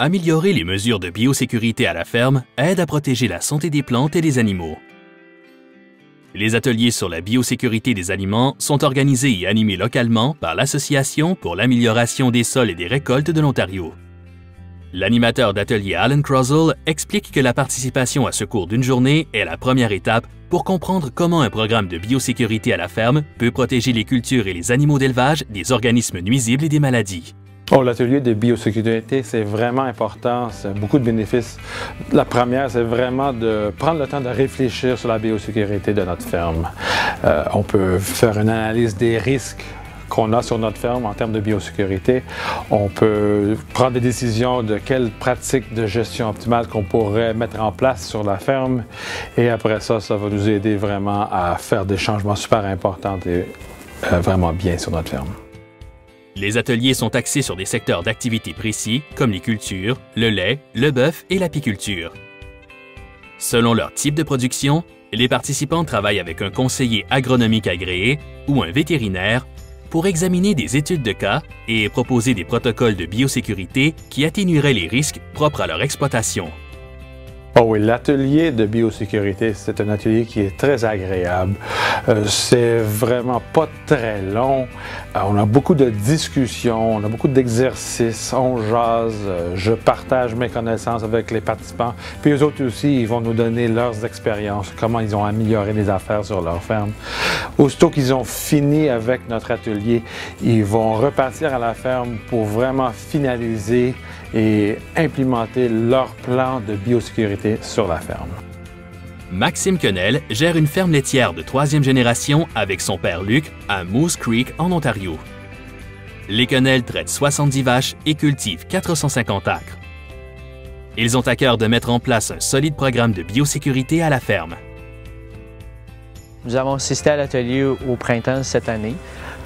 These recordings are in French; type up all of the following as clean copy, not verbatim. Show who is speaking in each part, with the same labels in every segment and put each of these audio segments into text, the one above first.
Speaker 1: Améliorer les mesures de biosécurité à la ferme aide à protéger la santé des plantes et des animaux. Les ateliers sur la biosécurité des aliments sont organisés et animés localement par l'Association pour l'amélioration des sols et des récoltes de l'Ontario. L'animateur d'atelier Alan Crossell explique que la participation à ce cours d'une journée est la première étape pour comprendre comment un programme de biosécurité à la ferme peut protéger les cultures et les animaux d'élevage des organismes nuisibles et des maladies.
Speaker 2: L'atelier de biosécurité, c'est vraiment important, c'est beaucoup de bénéfices. La première, c'est vraiment de prendre le temps de réfléchir sur la biosécurité de notre ferme. On peut faire une analyse des risques qu'on a sur notre ferme en termes de biosécurité. On peut prendre des décisions de quelles pratiques de gestion optimale qu'on pourrait mettre en place sur la ferme. Et après ça, ça va nous aider vraiment à faire des changements super importants et vraiment bien sur notre ferme.
Speaker 1: Les ateliers sont axés sur des secteurs d'activité précis comme les cultures, le lait, le bœuf et l'apiculture. Selon leur type de production, les participants travaillent avec un conseiller agronomique agréé ou un vétérinaire pour examiner des études de cas et proposer des protocoles de biosécurité qui atténueraient les risques propres à leur exploitation.
Speaker 2: Oui, l'atelier de biosécurité, c'est un atelier qui est très agréable. C'est vraiment pas très long. On a beaucoup de discussions, on a beaucoup d'exercices, on jase, je partage mes connaissances avec les participants. Puis eux autres aussi, ils vont nous donner leurs expériences, comment ils ont amélioré les affaires sur leur ferme. Aussitôt qu'ils ont fini avec notre atelier, ils vont repartir à la ferme pour vraiment finaliser et implémenter leur plan de biosécurité sur la ferme.
Speaker 1: Maxime Quenel gère une ferme laitière de 3e génération avec son père Luc à Moose Creek en Ontario. Les Quenel traitent 70 vaches et cultivent 450 acres. Ils ont à cœur de mettre en place un solide programme de biosécurité à la ferme.
Speaker 3: Nous avons assisté à l'atelier au printemps cette année.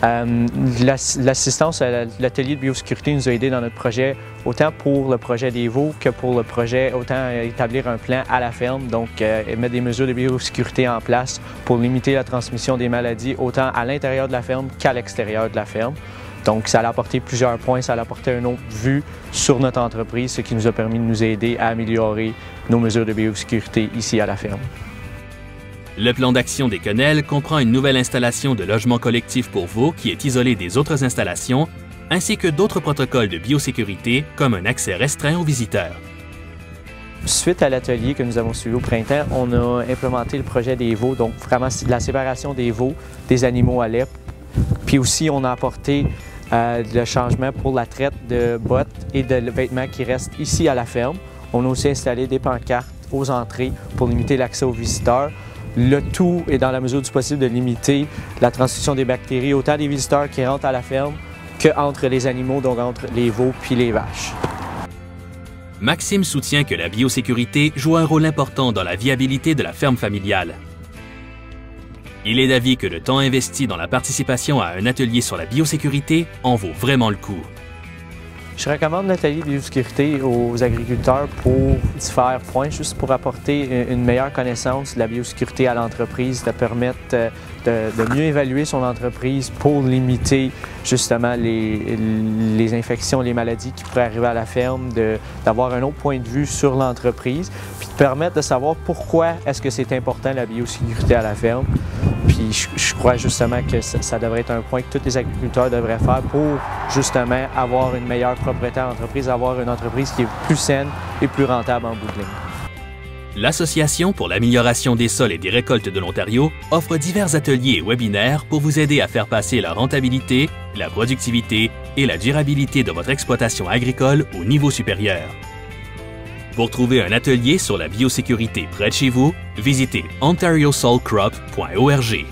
Speaker 3: L'assistance à l'atelier de biosécurité nous a aidé dans notre projet, autant pour le projet des veaux que pour le projet, autant établir un plan à la ferme, donc mettre des mesures de biosécurité en place pour limiter la transmission des maladies, autant à l'intérieur de la ferme qu'à l'extérieur de la ferme. Donc ça a apporté plusieurs points, ça a apporté une autre vue sur notre entreprise, ce qui nous a permis de nous aider à améliorer nos mesures de biosécurité ici à la ferme.
Speaker 1: Le plan d'action des Quenel comprend une nouvelle installation de logement collectif pour veaux qui est isolée des autres installations, ainsi que d'autres protocoles de biosécurité comme un accès restreint aux visiteurs.
Speaker 3: Suite à l'atelier que nous avons suivi au printemps, on a implémenté le projet des veaux, donc vraiment la séparation des veaux des animaux à lait. Puis aussi, on a apporté le changement pour la traite de bottes et de vêtements qui restent ici à la ferme. On a aussi installé des pancartes aux entrées pour limiter l'accès aux visiteurs. Le tout est dans la mesure du possible de limiter la transmission des bactéries, autant des visiteurs qui rentrent à la ferme qu'entre les animaux, donc entre les veaux puis les vaches.
Speaker 1: Maxime soutient que la biosécurité joue un rôle important dans la viabilité de la ferme familiale. Il est d'avis que le temps investi dans la participation à un atelier sur la biosécurité en vaut vraiment le coup.
Speaker 3: Je recommande l'atelier de biosécurité aux agriculteurs pour différents points, juste pour apporter une meilleure connaissance de la biosécurité à l'entreprise, de permettre de mieux évaluer son entreprise pour limiter justement les infections, les maladies qui pourraient arriver à la ferme, d'avoir un autre point de vue sur l'entreprise, puis de permettre de savoir pourquoi est-ce que c'est important la biosécurité à la ferme. Puis je crois justement que ça devrait être un point que tous les agriculteurs devraient faire pour justement avoir une meilleure propriété à l'entreprise, avoir une entreprise qui est plus saine et plus rentable en bout de ligne.
Speaker 1: L'Association pour l'amélioration des sols et des récoltes de l'Ontario offre divers ateliers et webinaires pour vous aider à faire passer la rentabilité, la productivité et la durabilité de votre exploitation agricole au niveau supérieur. Pour trouver un atelier sur la biosécurité près de chez vous, visitez ontariosoilcrop.org.